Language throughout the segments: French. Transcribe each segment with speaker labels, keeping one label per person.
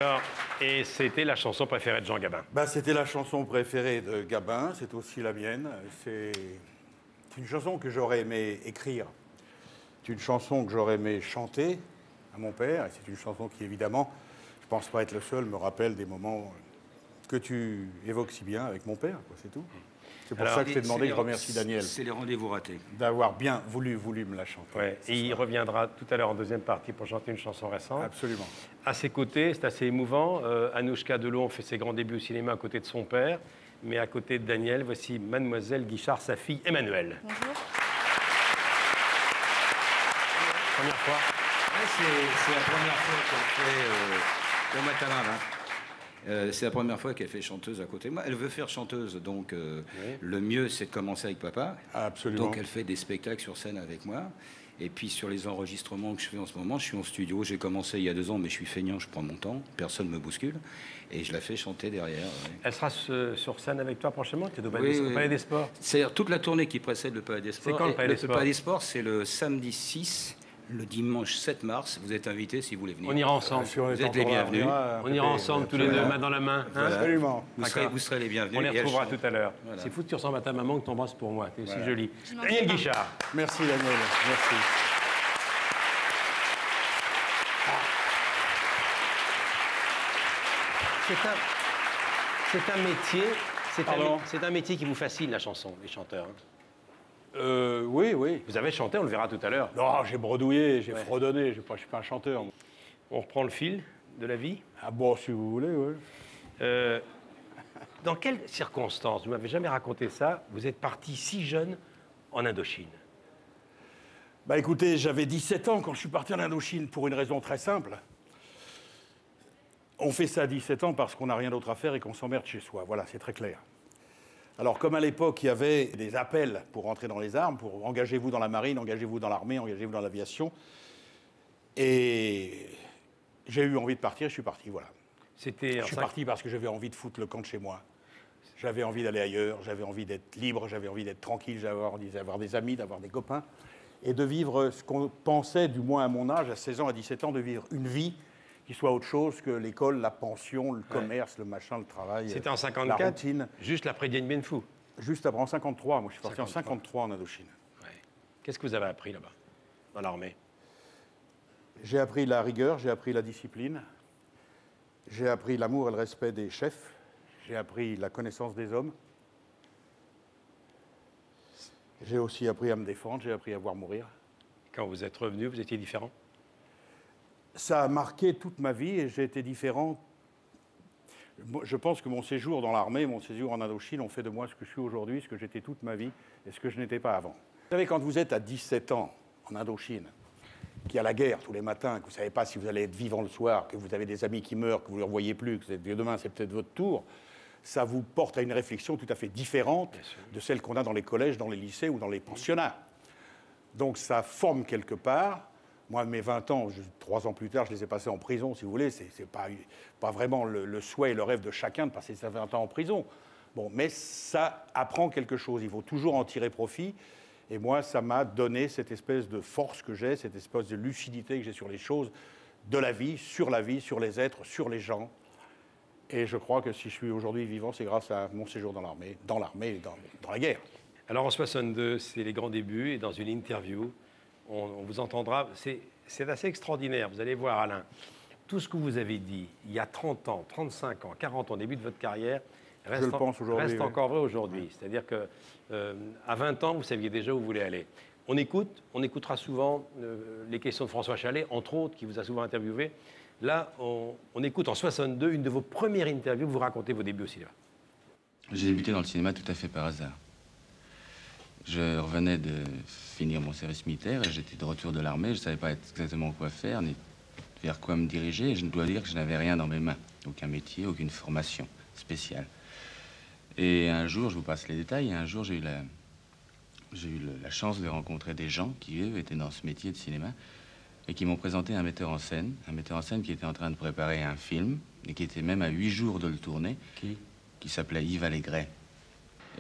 Speaker 1: Alors, et c'était la chanson préférée de Jean Gabin.
Speaker 2: C'était la chanson préférée de Gabin, c'est aussi la mienne. C'est une chanson que j'aurais aimé écrire. C'est une chanson que j'aurais aimé chanter à mon père. Et c'est une chanson qui, évidemment, je ne pense pas être le seul, me rappelle des moments que tu évoques si bien avec mon père, c'est tout. C'est pour ça que je t'ai demandé, je remercie Daniel.
Speaker 3: C'est les rendez-vous ratés.
Speaker 2: D'avoir bien voulu me la chanter.
Speaker 1: Ouais, et il reviendra tout à l'heure en deuxième partie pour chanter une chanson récente.
Speaker 2: Absolument.
Speaker 1: À ses côtés, c'est assez émouvant. Anouchka Delon fait ses grands débuts au cinéma à côté de son père. Mais à côté de Daniel, voici Mademoiselle Guichard, sa fille Emmanuelle.
Speaker 4: Bonjour.
Speaker 1: Première fois.
Speaker 3: C'est la première fois qu'elle fait... Pour Matama, c'est la première fois qu'elle fait chanteuse à côté de moi. Elle veut faire chanteuse, donc le mieux, c'est de commencer avec papa.
Speaker 2: Absolument.
Speaker 3: Donc elle fait des spectacles sur scène avec moi. Et puis sur les enregistrements que je fais en ce moment, je suis en studio. J'ai commencé il y a 2 ans, mais je suis feignant, je prends mon temps. Personne ne me bouscule. Et je la fais chanter derrière. Ouais.
Speaker 1: Elle sera sur scène avec toi prochainement. Tu es au
Speaker 3: Palais
Speaker 1: des Sports.
Speaker 3: C'est toute la tournée qui précède le Palais des Sports.
Speaker 1: C'est quand le Palais des Sports?
Speaker 3: Le Palais des Sports, c'est le samedi 6. Le dimanche 7 mars, vous êtes invités si vous voulez venir.
Speaker 1: On ira ensemble.
Speaker 3: Vous êtes les bienvenus.
Speaker 1: On ira ensemble tous les deux, main dans la main. Hein,
Speaker 2: absolument.
Speaker 3: Vous serez les bienvenus.
Speaker 1: On les retrouvera tout à l'heure.
Speaker 3: Voilà.
Speaker 1: C'est fou que tu ressembles à ta maman, que tu embrasses pour moi. Tu es aussi jolie. Daniel Guichard.
Speaker 2: Merci Daniel, merci.
Speaker 1: C'est un métier qui vous fascine, la chanson, les chanteurs. Hein.
Speaker 2: Oui.
Speaker 1: Vous avez chanté, on le verra tout à l'heure.
Speaker 2: Non, j'ai bredouillé, j'ai fredonné, je ne suis pas un chanteur.
Speaker 1: On reprend le fil de la vie.
Speaker 2: Ah bon, si vous voulez, oui.
Speaker 1: Dans quelles circonstances, vous ne m'avez jamais raconté ça, vous êtes parti si jeune en Indochine?
Speaker 2: Écoutez, j'avais 17 ans quand je suis parti en Indochine pour une raison très simple. On fait ça à 17 ans parce qu'on n'a rien d'autre à faire et qu'on s'emmerde chez soi. Voilà, c'est très clair. Alors, comme à l'époque, il y avait des appels pour rentrer dans les armes, pour engagez-vous dans la marine, engagez-vous dans l'armée, engagez-vous dans l'aviation. Et j'ai eu envie de partir, je suis parti, voilà. Je suis parti parce que j'avais envie de foutre le camp de chez moi. J'avais envie d'aller ailleurs, j'avais envie d'être libre, j'avais envie d'être tranquille, j'avais envie d'avoir des amis, d'avoir des copains. Et de vivre ce qu'on pensait, du moins à mon âge, à 16 ans, à 17 ans, de vivre une vie qui soit autre chose que l'école, la pension, le commerce, le machin, le travail.
Speaker 1: C'était en 54,
Speaker 2: la routine.
Speaker 1: Juste après Dien Bien Phu.
Speaker 2: Juste après, en 53. Moi, je suis parti en 53 en Indochine.
Speaker 1: Ouais. Qu'est-ce que vous avez appris là-bas, dans l'armée?
Speaker 2: J'ai appris la rigueur, j'ai appris la discipline, j'ai appris l'amour et le respect des chefs, j'ai appris la connaissance des hommes. J'ai aussi appris à me défendre, j'ai appris à voir mourir.
Speaker 1: Quand vous êtes revenu, vous étiez différent?
Speaker 2: Ça a marqué toute ma vie et j'ai été différent. Je pense que mon séjour dans l'armée, mon séjour en Indochine ont fait de moi ce que je suis aujourd'hui, ce que j'étais toute ma vie et ce que je n'étais pas avant. Vous savez, quand vous êtes à 17 ans en Indochine, qu'il y a la guerre tous les matins, que vous ne savez pas si vous allez être vivant le soir, que vous avez des amis qui meurent, que vous ne les revoyez plus, que demain c'est peut-être votre tour, ça vous porte à une réflexion tout à fait différente de celle qu'on a dans les collèges, dans les lycées ou dans les pensionnats. Donc ça forme quelque part. Moi, mes 20 ans, 3 ans plus tard, je les ai passés en prison, si vous voulez. C'est pas vraiment le souhait et le rêve de chacun de passer ses 20 ans en prison. Bon, mais ça apprend quelque chose. Il faut toujours en tirer profit. Et moi, ça m'a donné cette espèce de force que j'ai, cette espèce de lucidité que j'ai sur les choses de la vie, sur les êtres, sur les gens. Et je crois que si je suis aujourd'hui vivant, c'est grâce à mon séjour dans l'armée et dans la guerre.
Speaker 1: Alors en 62, c'est les grands débuts, et dans une interview, on vous entendra. C'est assez extraordinaire, vous allez voir, Alain. Tout ce que vous avez dit il y a 30 ans, 35 ans, 40 ans, au début de votre carrière, reste encore vrai aujourd'hui. Ouais. C'est-à-dire qu'à 20 ans, vous saviez déjà où vous voulez aller. On écoutera souvent les questions de François Chalais, entre autres, qui vous a souvent interviewé. Là, on écoute en 62 une de vos premières interviews, vous racontez vos débuts au cinéma.
Speaker 5: J'ai débuté dans le cinéma tout à fait par hasard. Je revenais de finir mon service militaire et j'étais de retour de l'armée. Je ne savais pas exactement quoi faire, ni vers quoi me diriger. Et je dois dire que je n'avais rien dans mes mains. Aucun métier, aucune formation spéciale. Et un jour, je vous passe les détails, un jour, j'ai eu la chance de rencontrer des gens qui, eux, étaient dans ce métier de cinéma et qui m'ont présenté un metteur en scène qui était en train de préparer un film et qui était même à 8 jours de le tourner, qui s'appelait Yves Allégret.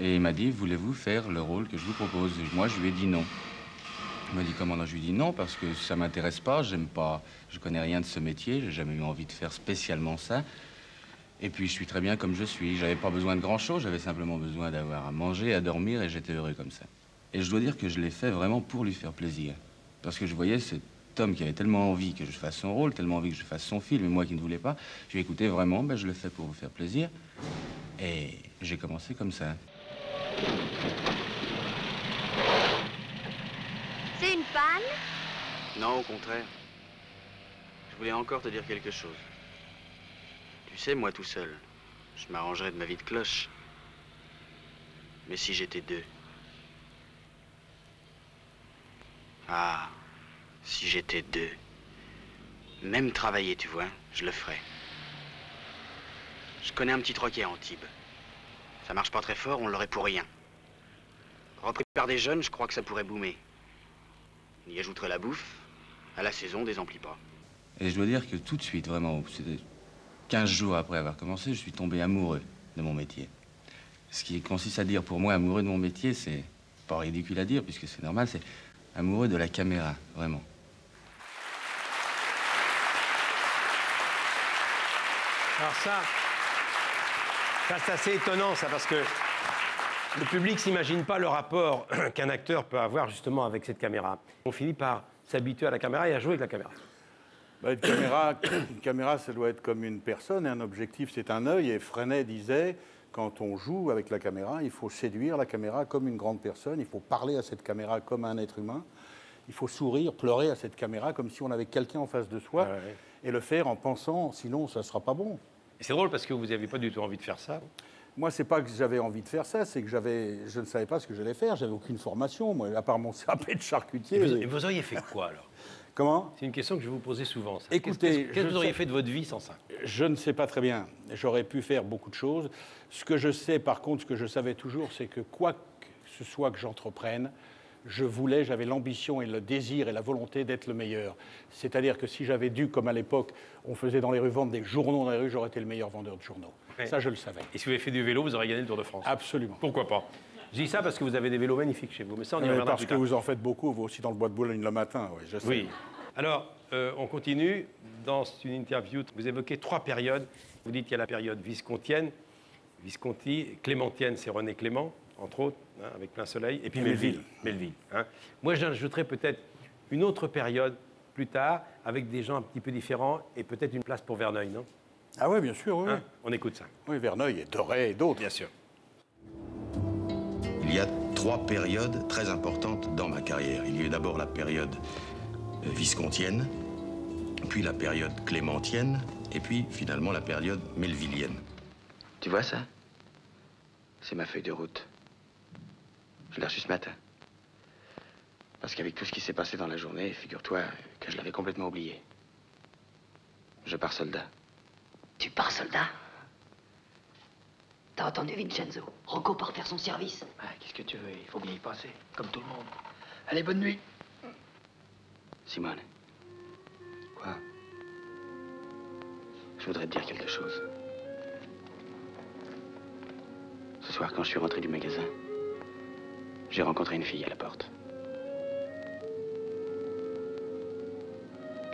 Speaker 5: Et il m'a dit, voulez-vous faire le rôle que je vous propose? Et moi, je lui ai dit non. Il m'a dit comment? Je lui ai dit non, parce que ça m'intéresse pas, j'aime pas, je connais rien de ce métier, j'ai jamais eu envie de faire spécialement ça. Et puis je suis très bien comme je suis, j'avais pas besoin de grand-chose, j'avais simplement besoin d'avoir à manger, à dormir, et j'étais heureux comme ça. Et je dois dire que je l'ai fait vraiment pour lui faire plaisir. Parce que je voyais cet homme qui avait tellement envie que je fasse son rôle, tellement envie que je fasse son film, et moi qui ne voulais pas, je lui ai écouté vraiment, ben, je le fais pour vous faire plaisir. Et j'ai commencé comme ça.
Speaker 4: C'est une panne?
Speaker 6: Non, au contraire. Je voulais encore te dire quelque chose. Tu sais, moi tout seul, je m'arrangerais de ma vie de cloche. Mais si j'étais deux... Ah, si j'étais deux... Même travailler, tu vois, je le ferais. Je connais un petit troquet à Antibes. Ça marche pas très fort, on l'aurait pour rien. Repris par des jeunes, je crois que ça pourrait boomer. On y ajouterait la bouffe, à la saison, des emplis pas.
Speaker 5: Et je dois dire que tout de suite, vraiment, c'était 15 jours après avoir commencé, je suis tombé amoureux de mon métier. Ce qui consiste à dire pour moi amoureux de mon métier, c'est pas ridicule à dire, puisque c'est normal, c'est amoureux de la caméra, vraiment.
Speaker 1: Alors ça c'est assez étonnant, ça, parce que le public s'imagine pas le rapport qu'un acteur peut avoir justement avec cette caméra. On finit par s'habituer à la caméra et à jouer avec la caméra.
Speaker 2: Bah, une caméra, ça doit être comme une personne, et un objectif, c'est un œil. Et Freinet disait, quand on joue avec la caméra, il faut séduire la caméra comme une grande personne, il faut parler à cette caméra comme un être humain, il faut sourire, pleurer à cette caméra comme si on avait quelqu'un en face de soi, et le faire en pensant, sinon ça ne sera pas bon.
Speaker 1: C'est drôle parce que vous n'aviez pas du tout envie de faire ça.
Speaker 2: Moi, c'est pas que j'avais envie de faire ça, c'est que je ne savais pas ce que j'allais faire, j'avais aucune formation, moi, à part mon CAP de charcutier.
Speaker 1: Et vous auriez fait quoi, alors?
Speaker 2: Comment?
Speaker 1: C'est une question que je vais vous poser souvent. Ça.
Speaker 2: Écoutez,
Speaker 1: qu'est-ce que vous auriez fait de votre vie sans ça?
Speaker 2: Je ne sais pas très bien. J'aurais pu faire beaucoup de choses. Ce que je sais, par contre, ce que je savais toujours, c'est que quoi que ce soit que j'entreprenne, j'avais l'ambition et le désir et la volonté d'être le meilleur. C'est-à-dire que si j'avais dû, comme à l'époque, on faisait dans les rues vendre des journaux dans les rues, j'aurais été le meilleur vendeur de journaux. Ouais. Ça, je le savais.
Speaker 1: Et si vous avez fait du vélo, vous aurez gagné le Tour de France?
Speaker 2: Absolument.
Speaker 1: Pourquoi pas? Je dis ça parce que vous avez des vélos magnifiques chez vous, mais ça, on y reviendra
Speaker 2: parce que vous en faites beaucoup, vous aussi dans le bois de Boulogne le matin, oui, je sais.
Speaker 1: Oui. Alors, on continue. Dans une interview, vous évoquez 3 périodes. Vous dites qu'il y a la période viscontienne, Visconti, clémentienne, c'est René Clément, entre autres, hein, avec Plein Soleil, et puis Melville. Hein. Moi, j'ajouterais peut-être une autre période plus tard, avec des gens un petit peu différents, et peut-être une place pour Verneuil, non?
Speaker 2: Ah oui, bien sûr, oui.
Speaker 1: Hein? On écoute ça.
Speaker 2: Oui, Verneuil et Doré et d'autres.
Speaker 1: Bien sûr.
Speaker 7: Il y a 3 périodes très importantes dans ma carrière. Il y a eu d'abord la période viscontienne, puis la période clémentienne, et puis finalement la période melvillienne.
Speaker 6: Tu vois ça? C'est ma feuille de route. Je l'ai reçue ce matin. Parce qu'avec tout ce qui s'est passé dans la journée, figure-toi que je l'avais complètement oublié. Je pars soldat.
Speaker 8: Tu pars soldat? T'as entendu Vincenzo? Rocco part faire son service.
Speaker 6: Ah, qu'est-ce que tu veux? Il faut bien y penser, comme tout le monde. Allez, bonne nuit. Simone. Quoi? Je voudrais te dire quelque chose. Ce soir, quand je suis rentré du magasin, j'ai rencontré une fille à la porte.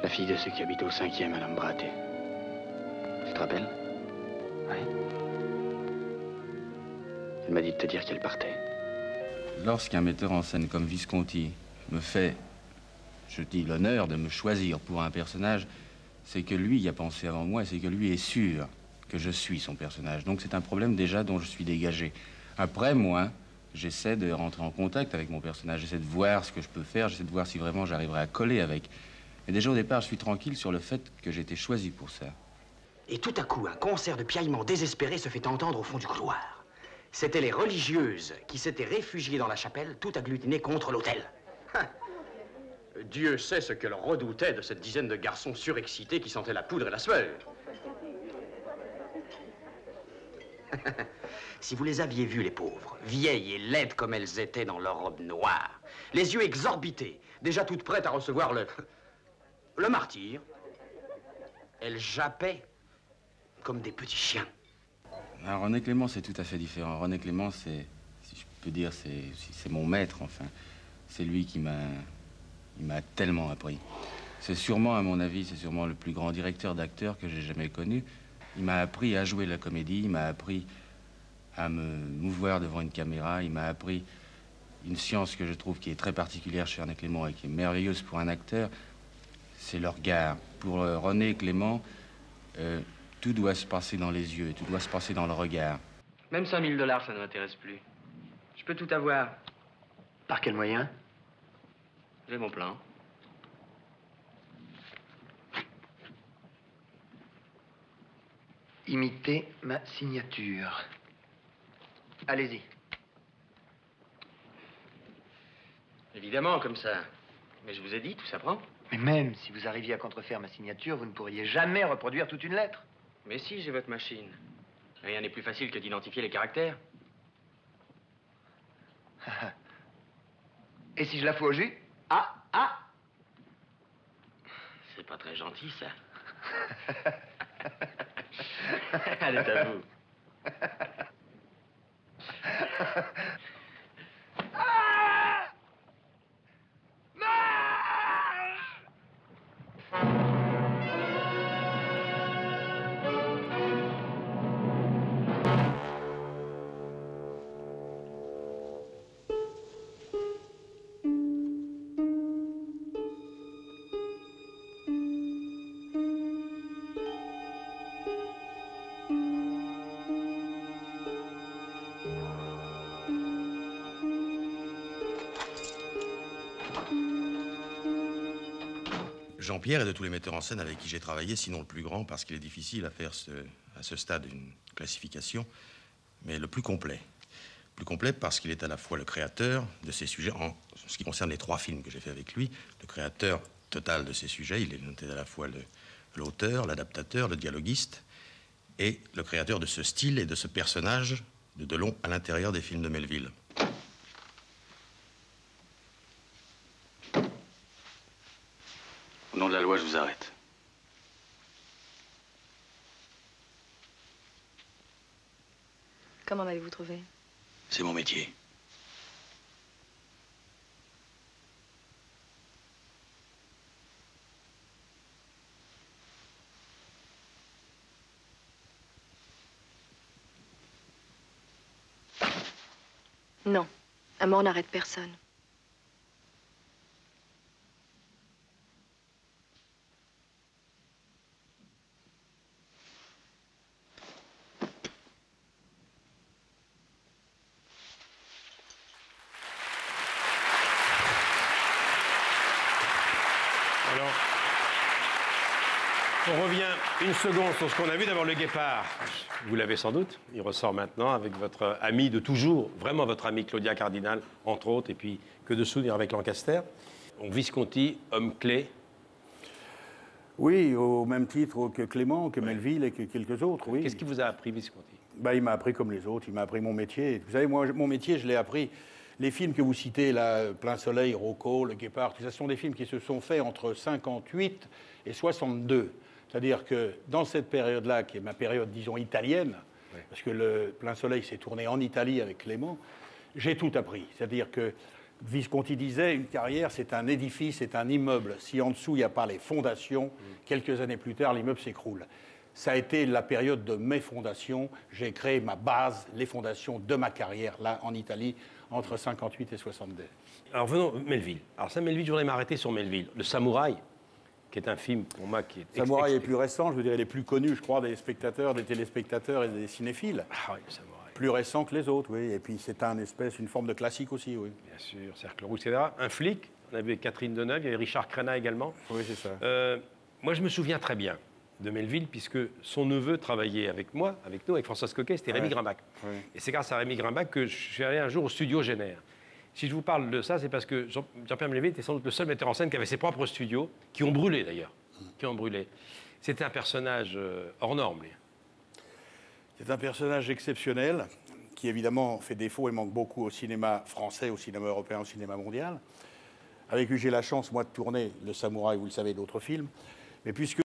Speaker 6: La fille de ceux qui habitent au 5e à Lambrate. Tu te rappelles? Oui. Elle m'a dit de te dire qu'elle partait.
Speaker 5: Lorsqu'un metteur en scène comme Visconti me fait, je dis, l'honneur de me choisir pour un personnage, c'est que lui y a pensé avant moi et c'est que lui est sûr que je suis son personnage. Donc c'est un problème déjà dont je suis dégagé. Après, moi, j'essaie de rentrer en contact avec mon personnage, j'essaie de voir ce que je peux faire, j'essaie de voir si vraiment j'arriverai à coller avec. Mais déjà au départ, je suis tranquille sur le fait que j'ai été choisi pour ça.
Speaker 9: Et tout à coup, un concert de piaillements désespérés se fait entendre au fond du couloir. C'étaient les religieuses qui s'étaient réfugiées dans la chapelle, tout agglutinées contre l'autel. Dieu sait ce qu'elles redoutaient de cette dizaine de garçons surexcités qui sentaient la poudre et la sueur. Si vous les aviez vues, les pauvres, vieilles et laides comme elles étaient dans leurs robes noires, les yeux exorbités, déjà toutes prêtes à recevoir le martyr, elles jappaient comme des petits chiens.
Speaker 5: Alors, René Clément, c'est tout à fait différent. René Clément, c'est, si je peux dire, c'est mon maître, enfin. C'est lui qui m'a Il m'a tellement appris. C'est sûrement, à mon avis, c'est sûrement le plus grand directeur d'acteurs que j'ai jamais connu. Il m'a appris à jouer la comédie, il m'a appris à me mouvoir devant une caméra, il m'a appris une science que je trouve qui est très particulière chez René Clément et qui est merveilleuse pour un acteur, c'est le regard. Pour René Clément, tout doit se passer dans les yeux, tout doit se passer dans le regard.
Speaker 6: Même 5 000 $, ça ne m'intéresse plus. Je peux tout avoir.
Speaker 8: Par quel moyen?
Speaker 6: J'ai mon plan.
Speaker 8: Imitez ma signature. Allez-y.
Speaker 6: Évidemment, comme ça. Mais je vous ai dit, tout s'apprend.
Speaker 8: Mais même si vous arriviez à contrefaire ma signature, vous ne pourriez jamais reproduire toute une lettre.
Speaker 6: Mais si, j'ai votre machine. Rien n'est plus facile que d'identifier les caractères.
Speaker 8: Et si je la fous au jus? Ah, ah!
Speaker 6: C'est pas très gentil, ça. Allez, à vous.
Speaker 7: Jean-Pierre est de tous les metteurs en scène avec qui j'ai travaillé, sinon le plus grand, parce qu'il est difficile à faire à ce stade une classification, mais le plus complet. Plus complet parce qu'il est à la fois le créateur de ses sujets, en ce qui concerne les 3 films que j'ai fait avec lui, le créateur total de ses sujets, il est à la fois l'auteur, l'adaptateur, le dialoguiste, et le créateur de ce style et de ce personnage de Delon à l'intérieur des films de Melville.
Speaker 6: Au nom de la loi, je vous arrête.
Speaker 4: Comment m'avez-vous trouvé?
Speaker 6: C'est mon métier.
Speaker 4: Non, un mort n'arrête personne.
Speaker 1: Alors, on revient une seconde sur ce qu'on a vu. D'abord, le guépard. Vous l'avez sans doute. Il ressort maintenant avec votre ami de toujours, vraiment votre ami Claudia Cardinal, entre autres, et puis que de souvenirs avec Lancaster. Donc, Visconti, homme clé.
Speaker 2: Oui, au même titre que Clément, que Melville et que quelques autres, oui.
Speaker 1: Qu'est-ce qui vous a appris, Visconti?
Speaker 2: Il m'a appris comme les autres, il m'a appris mon métier. Vous savez, moi, mon métier, je l'ai appris. Les films que vous citez, là, Plein Soleil, Rocco, Le Guépard, tout ça, sont des films qui se sont faits entre 58 et 62. C'est-à-dire que dans cette période-là, qui est ma période, disons, italienne, parce que le Plein Soleil s'est tourné en Italie avec Clément, j'ai tout appris. C'est-à-dire que Visconti disait, une carrière, c'est un édifice, c'est un immeuble. Si en dessous, il n'y a pas les fondations, quelques années plus tard, l'immeuble s'écroule. Ça a été la période de mes fondations. J'ai créé ma base, les fondations de ma carrière, là, en Italie, entre 58 et 62.
Speaker 1: Alors, venons, Melville. Alors, ça, Melville, je voudrais m'arrêter sur Melville. Le Samouraï, qui est un film, pour moi, qui est...
Speaker 2: Samouraï est plus récent, je veux dire, il est plus connu, je crois, des spectateurs, des téléspectateurs et des cinéphiles.
Speaker 1: Ah oui, le Samouraï.
Speaker 2: Plus récent que les autres, oui. Et puis, c'est une forme de classique aussi, oui.
Speaker 1: Bien sûr, Cercle Rouge, etc. Un flic, on avait Catherine Deneuve, il y avait Richard Crenna également.
Speaker 2: Oui, c'est ça.
Speaker 1: Moi, je me souviens très bien de Melville, puisque son neveu travaillait avec moi, avec nous, avec Françoise Coquet, c'était Rémi Grimbach.
Speaker 2: Oui.
Speaker 1: Et c'est grâce à Rémi Grimbach que je suis allé un jour au studio Génère. Si je vous parle de ça, c'est parce que Jean-Pierre Melville était sans doute le seul metteur en scène qui avait ses propres studios, qui ont brûlé d'ailleurs, qui ont brûlé. C'était un personnage hors norme, lui.
Speaker 2: C'est un personnage exceptionnel, qui évidemment fait défaut et manque beaucoup au cinéma français, au cinéma européen, au cinéma mondial. Avec lui, j'ai la chance, moi, de tourner Le Samouraï, vous le savez, d'autres films. Mais puisque